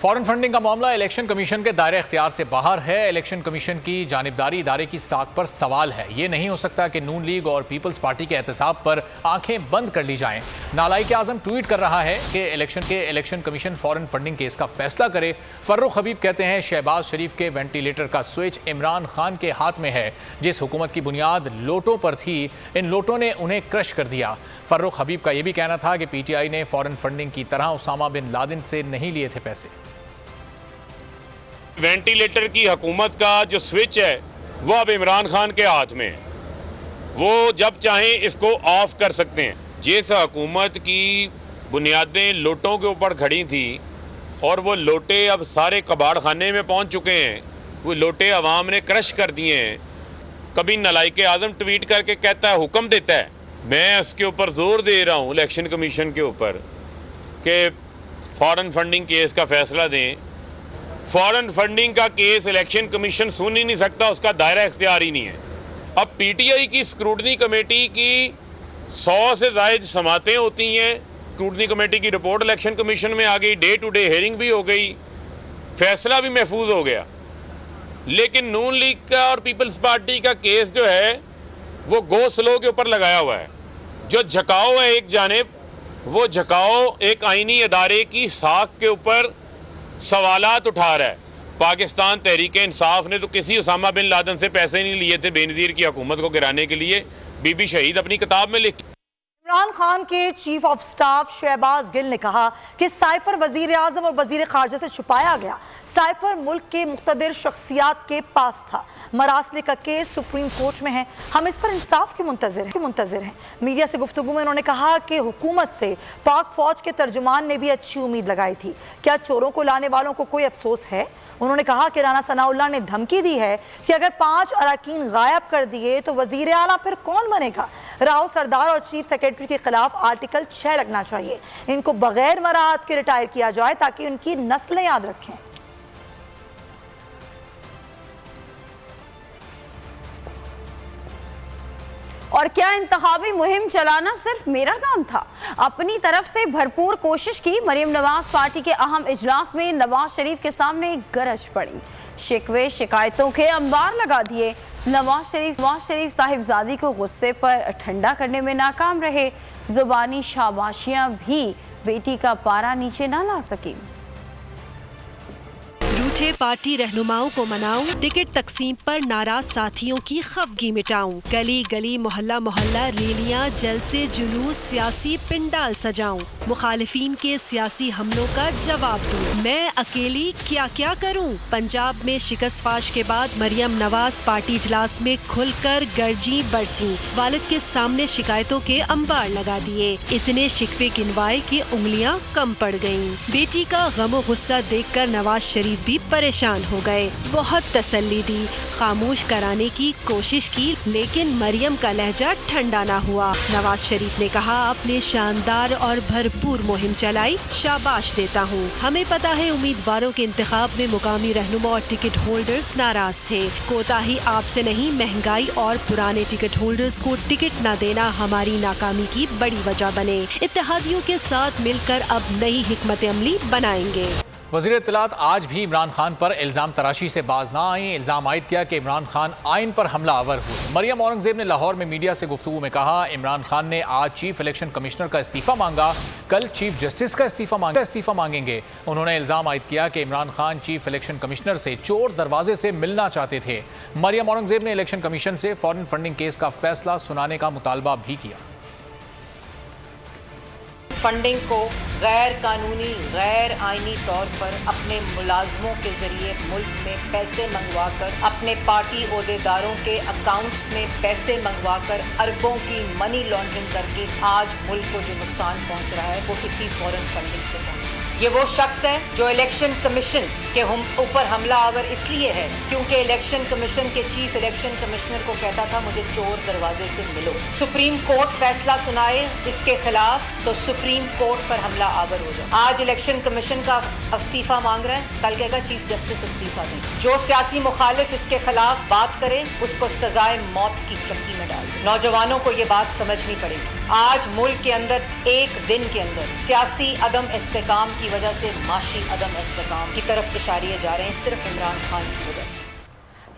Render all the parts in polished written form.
Foreign funding کا معاملہ election commission کے دائرہ اختیار سے باہر ہے۔ الیکشن کمیشن کی جانبداری ادارے کی ساکھ پر سوال ہے۔ یہ نہیں ہو سکتا کہ نون لیگ اور پیپلز پارٹی کے احتساب پر آنکھیں بند کر لی جائیں۔ نالائق اعظم ٹویٹ کر رہا ہے کہ election commission foreign funding case کا فیصلہ کرے۔ فرخ حبیب کہتے ہیں شہباز شریف کے وینٹیلیٹر کا سوئچ عمران خان کے ہاتھ میں ہے۔ جس حکومت کی بنیاد لوٹوں پر تھی، ان لوٹوں نے انہیں کرش کر دیا۔ فرخ حبیب کا یہ بھی کہنا تھا کہ پی ٹی آئی نے فارن فنڈنگ کی طرح اسامہ بن لادن سے نہیں لیے تھے پیسے۔ وینٹیلیٹر کی حکومت کا جو سوئچ ہے وہ اب عمران خان کے ہاتھ میں ہے، وہ جب چاہیں اس کو آف کر سکتے ہیں۔ جس حکومت کی بنیادیں لوٹوں کے اوپر کھڑی تھیں اور وہ لوٹے اب سارے کباڑ خانے میں پہنچ چکے ہیں، وہ لوٹے عوام نے کرش کر دیے ہیں۔ کبھی نالائق اعظم ٹویٹ کر کے کہتا ہے، حکم دیتا ہے، میں اس کے اوپر زور دے رہا ہوں الیکشن کمیشن کے اوپر کہ فارن فنڈنگ کیس کا فیصلہ دیں۔ فارن فنڈنگ کا کیس الیکشن کمیشن سن ہی نہیں سکتا، اس کا دائرہ اختیار ہی نہیں ہے۔ اب پی ٹی آئی کی اسکروٹنی کمیٹی کی 100 سے زائد سماعتیں ہوتی ہیں، اسکروٹنی کمیٹی کی رپورٹ الیکشن کمیشن میں آ گئی، ڈے ٹو ڈے ہیئرنگ بھی ہو گئی، فیصلہ بھی محفوظ ہو گیا، لیکن نون لیگ کا اور پیپلز پارٹی کا کیس جو ہے وہ گو سلو کے اوپر لگایا ہوا ہے۔ جو جھکاؤ ہے ایک جانب، وہ جھکاؤ ایک آئینی ادارے کی ساکھ کے اوپر سوالات اٹھا رہا ہے۔ پاکستان تحریک انصاف نے تو کسی اسامہ بن لادن سے پیسے نہیں لیے تھے بینظیر کی حکومت کو گرانے کے لیے۔ بی بی شہید اپنی کتاب میں لکھ۔ عمران خان کے چیف آف سٹاف شہباز گل نے کہا کہ سائفر وزیر اعظم اور وزیر خارجہ سے چھپایا گیا۔ سائفر ملک کے مقتدر شخصیات کے پاس تھا۔ مراسلے کا کیس سپریم کورٹ میں ہے، ہم اس پر انصاف کے منتظر ہیں۔ میڈیا سے گفتگو میں انہوں نے کہا کہ حکومت سے پاک فوج کے ترجمان نے بھی اچھی امید لگائی تھی، کیا چوروں کو لانے والوں کو کوئی افسوس ہے؟ انہوں نے کہا کہ رانا ثناء اللہ نے دھمکی دی ہے کہ اگر 5 اراکین غائب کر دیے تو وزیر اعلیٰ پھر کون بنے گا؟ راؤ سردار اور چیف سیکرٹری کے خلاف آرٹیکل 6 لگنا چاہیے، ان کو بغیر مراعات کے ریٹائر کیا جائے تاکہ ان کی نسلیں یاد رکھیں۔ اور کیا انتخابی مہم چلانا صرف میرا کام تھا؟ اپنی طرف سے بھرپور کوشش کی۔ مریم نواز پارٹی کے اہم اجلاس میں نواز شریف کے سامنے گرج پڑی، شکوے شکایتوں کے انبار لگا دیے۔ نواز شریف صاحبزادی کو غصے پر ٹھنڈا کرنے میں ناکام رہے۔ زبانی شاباشیاں بھی بیٹی کا پارا نیچے نہ لا سکی۔ روٹھے پارٹی رہنماؤں کو مناؤں، ٹکٹ تقسیم پر ناراض ساتھیوں کی خفگی مٹاؤں، گلی گلی محلہ محلہ ریلیاں جلسے جلوس سیاسی پنڈال سجاؤں، مخالفین کے سیاسی حملوں کا جواب دوں، میں اکیلی کیا کیا کروں۔ پنجاب میں شکست فاش کے بعد مریم نواز پارٹی اجلاس میں کھل کر گرجی برسیں، والد کے سامنے شکایتوں کے انبار لگا دیے، اتنے شکوے گنوائے کہ انگلیاں کم پڑ گئیں۔ بیٹی کا غم و غصہ دیکھ کر نواز شریف بھی پریشان ہو گئے، بہت تسلی دی، خاموش کرانے کی کوشش کی، لیکن مریم کا لہجہ ٹھنڈا نہ ہوا۔ نواز شریف نے کہا، آپ نے شاندار اور بھرپور مہم چلائی، شاباش دیتا ہوں۔ ہمیں پتا ہے امیدواروں کے انتخاب میں مقامی رہنما اور ٹکٹ ہولڈرز ناراض تھے، کوتاہی آپ سے نہیں، مہنگائی اور پرانے ٹکٹ ہولڈرز کو ٹکٹ نہ دینا ہماری ناکامی کی بڑی وجہ بنے۔ اتحادیوں کے ساتھ مل کر اب نئی حکمت عملی بنائیں گے۔ وزیر اطلاعات آج بھی عمران خان پر الزام تراشی سے باز نہ آئیں۔ الزام عائد کیا کہ عمران خان آئین پر حملہ آور ہوئے۔ مریم اورنگزیب نے لاہور میں میڈیا سے گفتگو میں کہا، عمران خان نے آج چیف الیکشن کمشنر کا استعفیٰ مانگا، کل چیف جسٹس کا استعفیٰ مانگیں گے۔ انہوں نے الزام عائد کیا کہ Imran Khan chief election commissioner سے چور دروازے سے ملنا چاہتے تھے۔ مریم اورنگزیب نے الیکشن کمیشن سے فارن فنڈنگ کیس کا فیصلہ سنانے کا مطالبہ بھی کیا۔ فنڈنگ کو غیر قانونی غیر آئینی طور پر اپنے ملازموں کے ذریعے ملک میں پیسے منگوا کر، اپنے پارٹی عہدیداروں کے اکاؤنٹس میں پیسے منگوا کر اربوں کی منی لانڈرنگ کر کے آج ملک کو جو نقصان پہنچ رہا ہے وہ اسی فارن فنڈنگ سے پہنچ رہا ہے۔ یہ وہ شخص ہے جو الیکشن کمیشن कि हम ऊपर हमला आवर इसलिए है क्योंकि इलेक्शन कमीशन के चीफ इलेक्शन कमिश्नर को कहता था मुझे चोर दरवाजे से मिलो। सुप्रीम कोर्ट फैसला सुनाए इसके खिलाफ तो सुप्रीम कोर्ट पर हमला आवर हो जाए। आज इलेक्शन कमीशन का इस्तीफा मांग रहा है, कल कहेगा चीफ जस्टिस इस्तीफा दें। जो सियासी मुखालिफ इसके खिलाफ बात करे उसको सजाए मौत की चक्की में डाल दे। नौजवानों को ये बात समझनी पड़ेगी। आज मुल्क के अंदर एक दिन के अंदर सियासी अदम इस्तेकाम की वजह से माशी अदम इस्तेकाम की तरफ इशारे जा रहे हैं, सिर्फ इमरान खान की वजह से।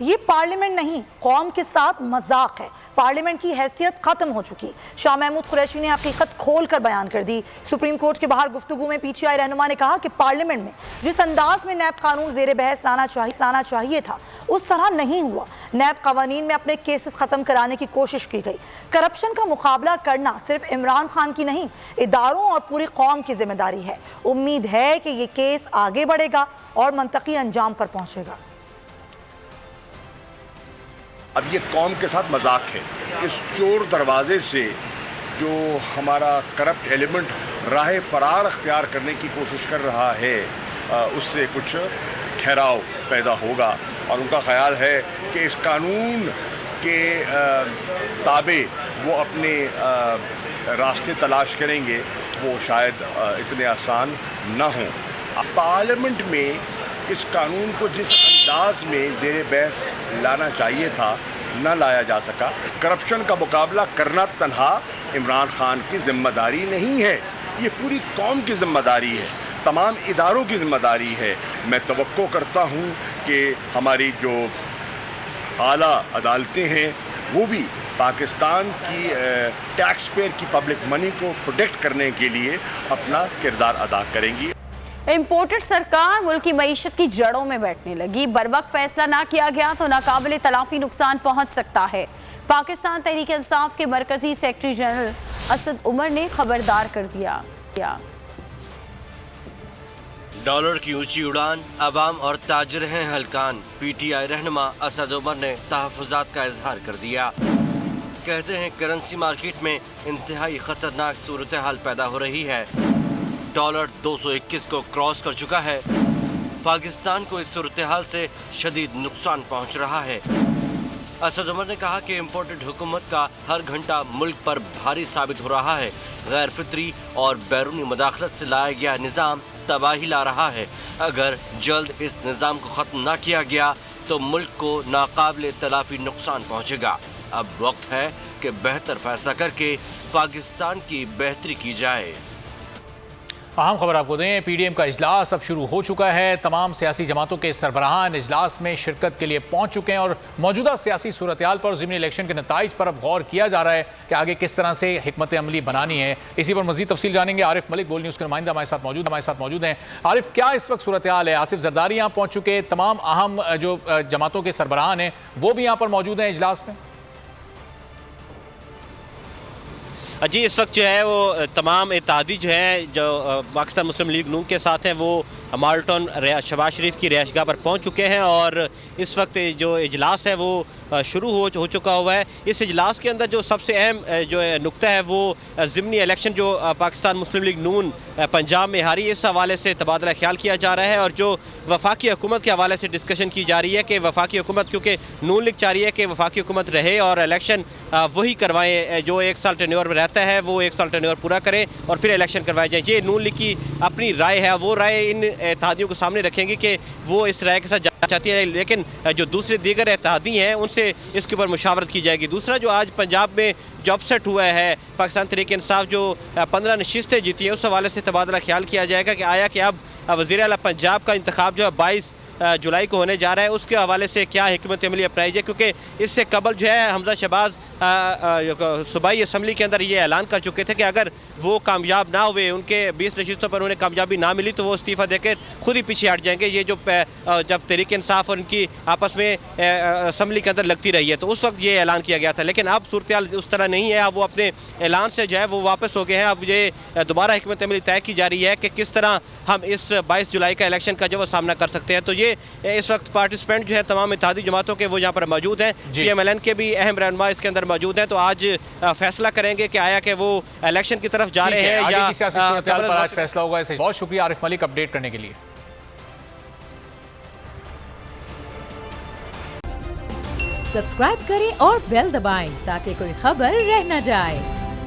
ये पार्लियामेंट नहीं, कौम के साथ मजाक है। पार्लियामेंट की हैसियत खत्म हो चुकी। शाह महमूद कुरैशी ने हकीकत खोल कर बयान कर दी। सुप्रीम कोर्ट के बाहर गुफ्तगू में पीटीआई रहनुमा ने कहा कि पार्लियामेंट में जिस अंदाज में नैब कानून जेर बहस लाना चाहिए था उस तरह नहीं हुआ। नैब कवानीन में अपने केसेस खत्म कराने की कोशिश की गई। करप्शन का मुकाबला करना सिर्फ इमरान खान की नहीं, इदारों और पूरी कौम की जिम्मेदारी है। उम्मीद है कि ये केस आगे बढ़ेगा और मंतकी अंजाम पर पहुंचेगा। अब ये कौम के साथ मजाक है। इस चोर दरवाजे से जो हमारा करप्ट एलिमेंट राह फरार अख्तियार करने की कोशिश कर रहा है उससे कुछ ठहराव पैदा होगा और उनका ख्याल है कि इस कानून के ताबे वो अपने रास्ते तलाश करेंगे, वो शायद इतने आसान ना हों। पार्लियामेंट में इस कानून को जिस अंदाज में ज़ेर बहस लाना चाहिए था न लाया जा सका। करप्शन का मुकाबला करना तन्हा इमरान खान की जिम्मेदारी नहीं है, ये पूरी कौम की जिम्मेदारी है, तमाम इदारों की जिम्मेदारी है। मैं तवक्को करता हूँ कि हमारी जो आला अदालतें हैं वो भी पाकिस्तान की टैक्स पेयर की पब्लिक मनी को प्रोटेक्ट करने के लिए अपना किरदार अदा करेंगी। इम्पोर्टेड सरकार मुल्क की मईशत की जड़ों में बैठने लगी। बरवक्त फैसला ना किया गया तो नाकाबिले तलाफी नुकसान पहुंच सकता है। पाकिस्तान तहरीक इंसाफ के मरकजी सेक्रेटरी जनरल असद उमर ने खबरदार कर दिया। डॉलर की ऊंची उड़ान, अवाम और ताजिर हैं हलकान। पीटीआई रहनुमा असद उमर ने तहफ़्फ़ुज़ात का इजहार कर दिया। कहते हैं करेंसी मार्केट में इंतहाई खतरनाक सूरत हाल पैदा हो रही है। डॉलर 221 को क्रॉस कर चुका है। पाकिस्तान को इस सूरत हाल से शदीद नुकसान पहुंच रहा है। असद उमर ने कहा कि इम्पोर्टेड हुकूमत का हर घंटा मुल्क पर भारी साबित हो रहा है। गैर फितरी और बैरूनी मुदाखलत से लाया गया निज़ाम तबाही ला रहा है। अगर जल्द इस निज़ाम को ख़त्म ना किया गया तो मुल्क को नाकाबिले तलाफी नुकसान पहुँचेगा। अब वक्त है कि बेहतर फैसला करके पाकिस्तान की बेहतरी की जाए। अहम खबर आपको दें, पीडीएम का इजलास अब शुरू हो चुका है। तमाम सियासी जमातों के सरबराहान इजलास में शिरकत के लिए पहुंच चुके हैं और मौजूदा सियासी सूरत-ए-हाल पर ज़िमनी इलेक्शन के नताइज पर अब गौर किया जा रहा है कि आगे किस तरह से हिकमत अमली बनानी है। इसी पर मजीद तफसील जानेंगे। आरिफ मलिक गोल न्यूज़ के नुमाइंदा हमारे साथ मौजूद हैं। आरिफ, क्या इस वक्त सूरत-ए-हाल है? आसिफ जरदारी यहाँ पहुँच चुके, तमाम अहम जो जमातों के सरबराहान हैं वो भी यहाँ पर मौजूद हैं इजलास में। जी, इस वक्त जो है वो तमाम इत्तेहादी जो है जो पाकिस्तान मुस्लिम लीग नून के साथ हैं वो माल्टन शहबाज शरीफ की रिहाइशगाह पर पहुंच चुके हैं और इस वक्त जो इजलास है वो शुरू हो चुका हुआ है। इस इजलास के अंदर जो सबसे अहम जो नुक्ता है वो ज़िमनी इलेक्शन जो पाकिस्तान मुस्लिम लीग नून पंजाब में हारी, इस हवाले से तबादला ख्याल किया जा रहा है और जो वफाकी हुकूमत के हवाले से डिस्कशन की जा रही है कि वफाकी हुकूमत, क्योंकि नून लीग चाह रही है कि वफाकी हुकूमत रहे और इलेक्शन वही करवाएं जो 1 साल टेन्योर में रहता है, वो 1 साल टेन्योर पूरा करें और फिर इलेक्शन करवाए जाए। ये नून लीग की अपनी राय है, वो राय इन इत्तेहादियों को सामने रखेंगे कि वो इस राय के साथ जाना चाहती है, लेकिन जो दूसरे दीगर इत्तेहादी हैं उनसे इसके ऊपर मुशावरत की जाएगी। दूसरा जो आज पंजाब में जो अपसेट हुआ है, पाकिस्तान तहरीक इंसाफ जो 15 नशिस्तें जीती हैं, उस हवाले से तबादला ख्याल किया जाएगा कि आया कि अब वज़ीर आला पंजाब का इंतखाब जो है 22 जुलाई को होने जा रहा है, उसके हवाले से क्या हिकमत अमली अपनाई जाए, क्योंकि इससे कबल जो है हमजा शहबाज सूबाई असम्बली के अंदर ये ऐलान कर चुके थे कि अगर वो कामयाब ना हुए, उनके 20 नशिस्तों पर उन्हें कामयाबी ना मिली तो वो इस्तीफ़ा देकर खुद ही पीछे हट जाएंगे। ये जो जब तहरीक इंसाफ और इनकी आपस में असम्बली के अंदर लगती रही है तो उस वक्त ये ऐलान किया गया था, लेकिन अब सूरत हाल उस तरह नहीं है। अब वो अपने ऐलान से जो है वो वापस हो गए हैं। अब ये दोबारा हिकमत अमली तय की जा रही है कि किस तरह हम इस 22 जुलाई का इलेक्शन का जो वो सामना कर सकते हैं। तो ये इस वक्त पार्टिसिपेंट जो है तमाम इत्तेहादी जमातों के वो यहाँ पर मौजूद हैं। PMLN के भी अहम रहनुमा इसके अंदर मौजूद हैं, तो आज फैसला करेंगे कि आया कि वो इलेक्शन की तरफ जा रहे हैं या सियासी सूरत-ए-हाल पर आज फैसला होगा। बहुत शुक्रिया आरिफ मलिक अपडेट करने के लिए। सब्सक्राइब करें और बेल दबाएं ताकि कोई खबर रह न जाए।